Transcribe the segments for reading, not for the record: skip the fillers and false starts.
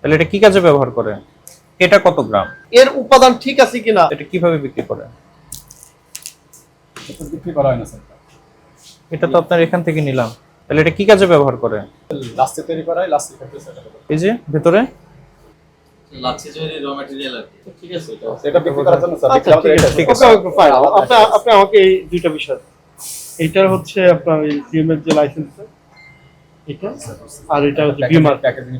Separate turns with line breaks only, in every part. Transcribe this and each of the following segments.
তাহলে এটা কি কাজে ব্যবহার করে? এটা কত গ্রাম?
এর উপাদান ঠিক আছে কিনা?
এটা কিভাবে বিক্রি করে?
এটা বিক্রি করা হয় না স্যার।
এটা তো আপনার এখান থেকে নিলাম। তাহলে এটা কি কাজে ব্যবহার করে?
লাস্টে তৈরি করা হয়, লাস্টে খেতে স্যার।
এই যে ভেতরে
লাচ্ছি তৈরি র ম্যাটেরিয়াল আর কি। ঠিক আছে,
এটা বিক্রি করার জন্য স্যার।
আচ্ছা, ঠিক আছে,
ঠিক আছে।
ওকে, ফাইন। আপনি আমাকে এই দুইটা বিষয়, এটা হচ্ছে আপনার এই সিএম এর যে লাইসেন্স, এটা আর এটা হচ্ছে বিমার
প্যাকেজিং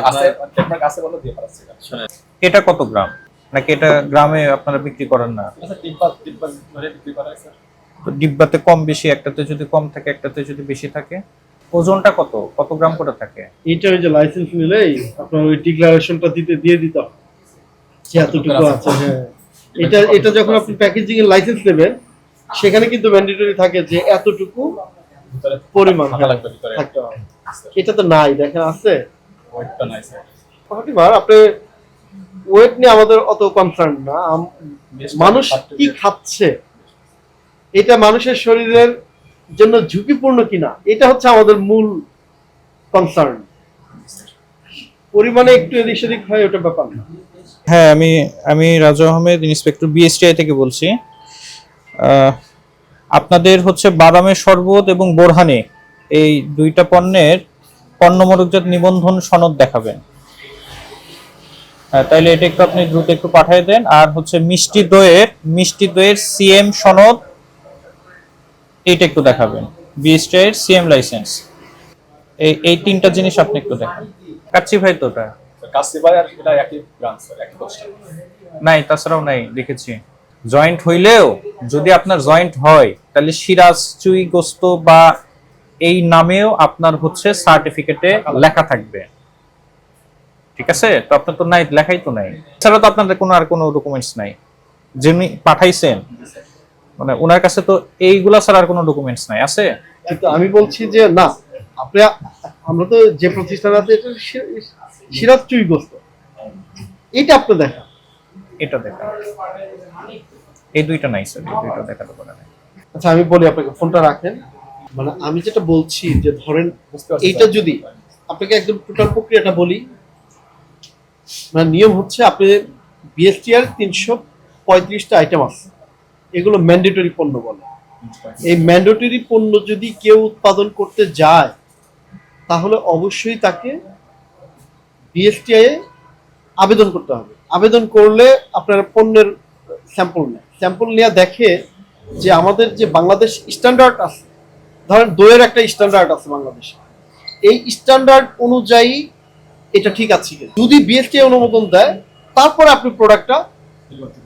আছে, ট্রেডমার্ক আছে বলে দিয়ে পারছে এটা।
এটা কত গ্রাম? নাকি এটা গ্রামে আপনারা বিক্রি করেন না?
আচ্ছা, টিপ্পা ধরে বিক্রি করা হয় স্যার।
তো ডিব্বাতে কম বেশি, একটাতে যদি কম থাকে একটাতে যদি বেশি থাকে, ওজনটা কত কত গ্রাম করে থাকে?
এটা ওই যে লাইসেন্স নিলেই আপনার ওই ডিক্লারেশনটা দিয়ে দিতে হবে যে এতটুকু আছে। হ্যাঁ, এটা যখন আপনি প্যাকেজিং এর লাইসেন্স নেবেন সেখানে কিন্তু ম্যান্ডেটরি থাকে যে এতটুকু
ভিতরে
পরিমাণ
থাকা লাগবে ভিতরে।
থাকতে হবে। এটা তো নাই, দেখেন আছে।
ওয়েটটা নাই স্যার।
প্রতিবার আপনি ওয়েট নিয়ে আমাদের অত কনসার্ন না, মানুষ কি খাচ্ছে এটা মানুষের শরীরের জন্য ঝুঁকিপূর্ণ কিনা এটা হচ্ছে আমাদের মূল কনসার্ন। পরিমাণে একটু এদিক সেদিক হয় ওটা ব্যাপার না।
হ্যাঁ, আমি রাজু আহমেদ, ইন্সপেক্টর বিএসটিআই থেকে বলছি। আপনাদের হচ্ছে বাদামের শরবত এবং বোরহানি এই দুইটা পণ্যের পণ্য মরকজাত নিবন্ধন সনদ দেখাবেন। তাইলে এটা একটু আপনি দ্রুত একটু পাঠিয়ে দেন। আর হচ্ছে মিষ্টি দইয়ের সিএম সনদ, এইটা একটু দেখাবেন। বিএসটিআই এর সিএম লাইসেন্স, এই তিনটা জিনিস আপনি একটু দেখান। কাচ্চি ভাই তো ওটা
কাস্টমার আর এটা একই ব্রাঞ্চ স্যার, একই পোস্টার।
নাই, তাছাড়াও নাই, দেখেছি। জয়েন্ট হইলেও যদি আপনার জয়েন্ট হয় তাহলে সিরাজ চুই গোস্ত বা এই নামেও আপনার হচ্ছে সার্টিফিকেটে লেখা থাকবে। ঠিক আছে, তো আপনার তো নাই, লেখাই তো নাই। এছাড়া তো আপনাদের কোনো ডকুমেন্টস নাই। যিনি পাঠাইছেন মানে ওনার কাছে তো এইগুলা ছাড়া আর কোনো ডকুমেন্টস নাই, আছে?
কিন্তু আমি বলছি যে না, আপনি আমরা তো যে প্রতিষ্ঠান আছে এটা সিরাজ চুই গোস্ত, এটা আপনি দেখা।
এটা দেখা, এই দুইটা নাই স্যার, এই দুইটা দেখাতে পারে না।
আচ্ছা, আমি বলি আপনাকে, ফোনটা রাখেন। মানে আমি যেটা বলছি যে ধরেন
বুঝতে পারছি
এইটা
স্যার।
যদি আপনাকে একদম টোটাল প্রক্রিয়াটা বলি, মানে নিয়ম হচ্ছে আপনি বিএসটিআর 335টা আইটেম আছে, এগুলো ম্যান্ডেটরি পণ্য বলে। এই ম্যান্ডেটরি পণ্য যদি কেউ উৎপাদন করতে যায় তাহলে অবশ্যই তাকে বিএসটিআই এ আবেদন করতে হবে। আবেদন করলে আপনার পণ্যের স্যাম্পল নেয়, স্যাম্পল নেওয়া দেখে যে আমাদের যে বাংলাদেশ স্ট্যান্ডার্ড আছে, ধরেন দইয়ের একটা স্ট্যান্ডার্ড আছে বাংলাদেশে, এই স্ট্যান্ডার্ড অনুযায়ী এটা ঠিক আছে কিনা। যদি বিএসটিআই অনুমোদন দেয় তারপরে আপনি প্রোডাক্টটা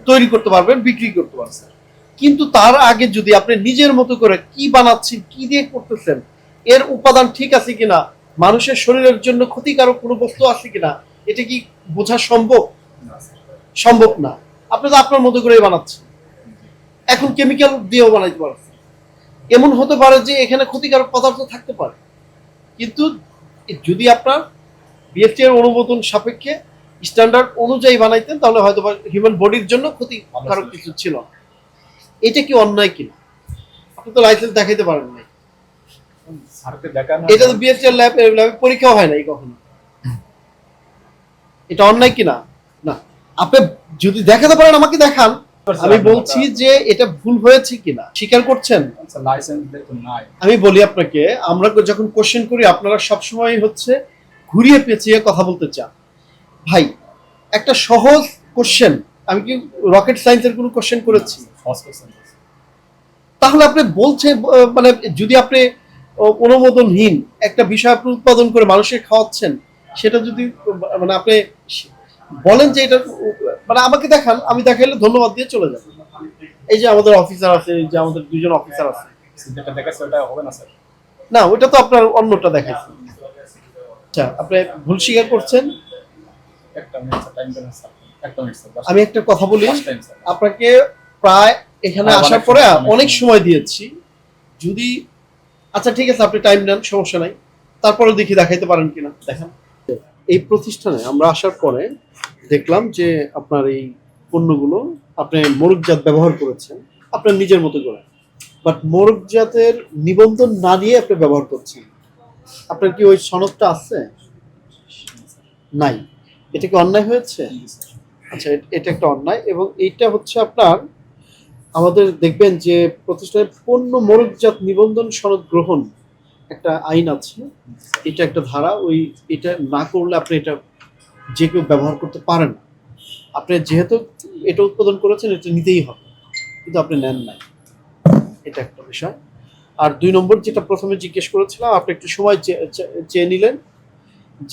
তৈরি করতে পারবেন, বিক্রি করতে পারবেন। কিন্তু তার আগে যদি আপনি নিজের মতো করে কি বানাচ্ছেন, কি দিয়ে করতেছেন, এর উপাদান ঠিক আছে কিনা, মানুষের শরীরের জন্য ক্ষতিকারক কোনো বস্তু আছে কিনা, এটা কি বোঝা সম্ভব? সম্ভব না। আপনি তো আপনার মতো করেই বানাচ্ছেন। এখন কেমিক্যাল দিয়েও বানাইতে পারছেন, এমন হতে পারে যে এখানে ক্ষতিকারক পদার্থ থাকতে পারে। কিন্তু যদি আপনার বিএফটিআই এর অনুমোদন সাপেক্ষে স্ট্যান্ডার্ড অনুযায়ী বানাইতেন তাহলে হয়তো হিউম্যান বডির জন্য ক্ষতিকারক কিছু ছিল না। এটা কি অন্যায় কিনা? আপনি তো লাইসেন্স দেখাইতে পারেন নাই,
স্যারকে দেখানো
এটা তো বিএসটিআই ল্যাবে পরীক্ষা হয় নাই কখনো। এটা অন্যায় কিনা? না, আপনি যদি দেখাতে পারেন আমাকে দেখান। আমি বলছি যে এটা ভুল হয়েছে কিনা স্বীকার করছেন।
লাইসেন্স দেখো নাই।
আমি বলি আপনাকে, আমরা যখন কোশ্চেন করি আপনারা সবসময় হচ্ছে ঘুরিয়ে পেঁচিয়ে কথা বলতে চান। ভাই, একটা সহজ কোশ্চেন, আমি কি রকেট সায়েন্সের কোনো কোশ্চেন করেছি? তাহলে আপনি বলছে মানে যদি আপনি অনুমোদনহীন একটা বিষয় আপনি উৎপাদন করে মানুষের খাওয়াচ্ছেন, সেটা যদি মানে আপনি বলেন যে এটা মানে আমাকে দেখান, আমি দেখাইলে ধন্যবাদ দিয়ে চলে যাব। এই যে আমাদের অফিসার আছে, এই যে আমাদের দুজন অফিসার আছে,
যেটা দেখাচ্ছে ওটা হবে না স্যার।
না ওটা তো আপনার অন্যটা দেখাইছে। আচ্ছা, আপনি ভুল স্বীকার করছেন।
একটা মিনিট স্যার, টাইম দেন স্যার। একটা মিনিট স্যার।
আমি একটা কথা বলি,
Last time, sir.
আপনাকে প্রায় এখানে
হ্যাঁ,
আসার
অনেক
পরে
সময়,
অনেক সময় দিয়েছি। যদি আচ্ছা ঠিক আছে, আপনি টাইম নেন, সমস্যা নাই, তারপরে দেখি দেখাইতে পারেন কিনা দেখেন। এই প্রতিষ্ঠানে আমরা আসার পরে দেখলাম যে আপনার এই পণ্যগুলো আপনি মোরগজাত ব্যবহার করেছেন আপনার নিজের মতো করে, বাট মোরগজাতের নিবন্ধন না নিয়ে আপনি ব্যবহার করছেন। আপনার কি ওই সনদটা আছে? নাই। এটা কি অন্যায় হয়েছে? আচ্ছা, এটা একটা অন্যায়। এবং এইটা হচ্ছে আপনার, আমাদের দেখবেন যে প্রতিষ্ঠানের পণ্য মোড়কজাত নিবন্ধন সনদ গ্রহণ একটা আইন আছে, এটা একটা ধারা। এটা না করলে আপনি এটা যে কেউ ব্যবহার করতে পারেন না। আপনি যেহেতু এটা উৎপাদন করেছেন, এটা নিতেই হবে, কিন্তু আপনি নেন নাই, এটা একটা বিষয়। আর 2 নম্বর যেটা প্রথমে জিজ্ঞেস করেছিলাম, আপনি একটু সময় চেয়ে নিলেন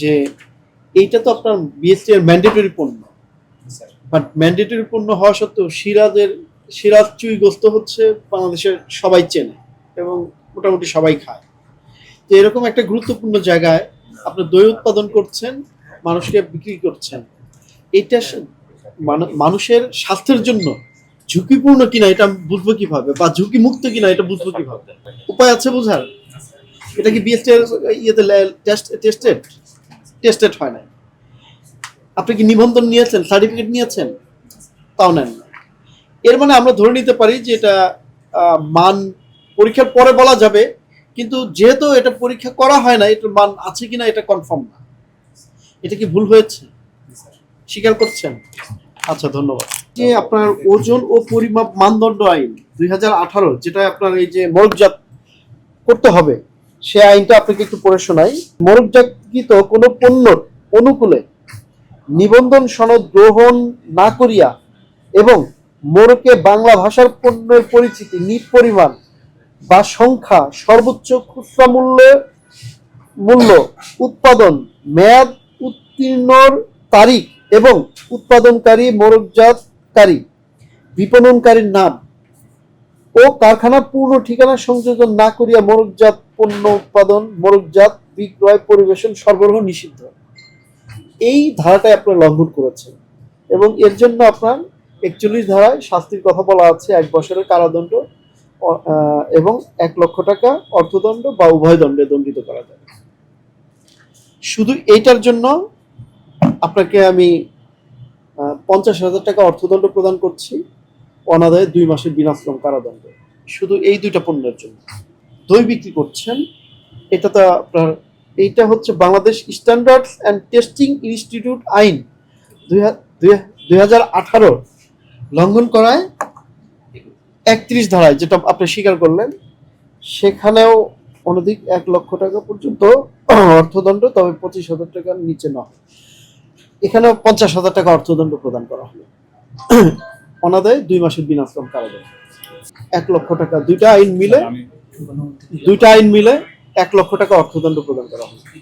যে এইটা তো আপনার বিএসটি এর ম্যান্ডেটরি পণ্য, বাট ম্যান্ডেটরি পণ্য হওয়া সত্ত্বেও সিরাজ চুই গোস্ত হচ্ছে বাংলাদেশের সবাই চেনে এবং মোটামুটি সবাই খায়। তো এরকম একটা গুরুত্বপূর্ণ জায়গায় আপনি দই উৎপাদন করছেন, মানুষকে বিক্রি করছেন, এটা মানুষের স্বাস্থ্যের জন্য ঝুঁকিপূর্ণ কিনা এটা বুঝবো কিভাবে, বা ঝুঁকি মুক্ত কিনা এটা বুঝবো কিভাবে? উপায় আছে বোঝার? এটা কি বিএসটি এর ইয়েতে টেস্টেড হয় না? আপনি কি নিবন্ধন নিয়েছেন, সার্টিফিকেট নিয়েছেন? তাও নেন না। এর মানে আমরা ধরে নিতে পারি যে এটা মান পরীক্ষার পরে বলা যাবে, কিন্তু যেহেতু এটা পরীক্ষা করা হয় না, এটার মান আছে কিনা এটা কনফার্ম না। এটা কি ভুল হয়েছে? স্বীকার করছেন? আচ্ছা, ধন্যবাদ। যে আপনার ওজন ও পরিমাপ মানদণ্ড আইন 2018, যেটা আপনার এই যে মোড়কজাত করতে হবে, সে আইনটা আপনাকে একটু পড়ে শোনাই। মোড়কজাতকৃত কোনো পণ্যর অনুকূলে নিবন্ধন সনদ গ্রহণ না করিয়া এবং মোড়কে বাংলা ভাষার পণ্যের পরিচিতি, নিট পরিমাণ বা সংখ্যা, সর্বোচ্চ খুচরা মূল্য, উৎপাদন, মেয়াদ উত্তীর্ণর তারিখ এবং উৎপাদনকারী, মোড়কজাতকারী, বিপণনকারীর নাম ও কারখানার পূর্ণ ঠিকানা সংযোজন না করিয়া মোড়কজাত পণ্য উৎপাদন, মোড়কজাত, বিক্রয়, পরিবেশন, সরবরাহ নিষিদ্ধ। এই ধারাটাই আপনার লঙ্ঘন করেছেন এবং এর জন্য আপনার 41 ধারায় শাস্তির কথা বলা আছে, 1 বছরের কারাদণ্ড এবং 1 লক্ষ টাকা অর্থদণ্ড বা উভয় দণ্ডে দণ্ডিত করা যাবে। শুধু এইটার জন্য আপনাকে আমি 50,000 টাকা অর্থদণ্ড প্রদান করছি, অনাদায়ে 2 মাসের বিনাশ্রম কারাদণ্ড, শুধু এই 2টা পণ্যের জন্য। দই বিক্রি করছেন, এটা তো আপনার, এইটা হচ্ছে Bangladesh standards and testing institute আইন 2018 লঙ্ঘন করায় 31 ধারায়, যেটা আপনি স্বীকার করলেন, সেখানেও অনধিক 1 লক্ষ টাকা পর্যন্ত অর্থদণ্ড, তবে 25,000 টাকার নিচে নয়। এখানেও 50,000 টাকা অর্থদণ্ড প্রদান করা হলো, অনাদায়ে 2 মাসের বিনাশ্রম কারাদণ্ড, 1 লক্ষ টাকা। দুইটা আইন মিলে 1 লক্ষ টাকা অর্থদণ্ড প্রদান করা হলো।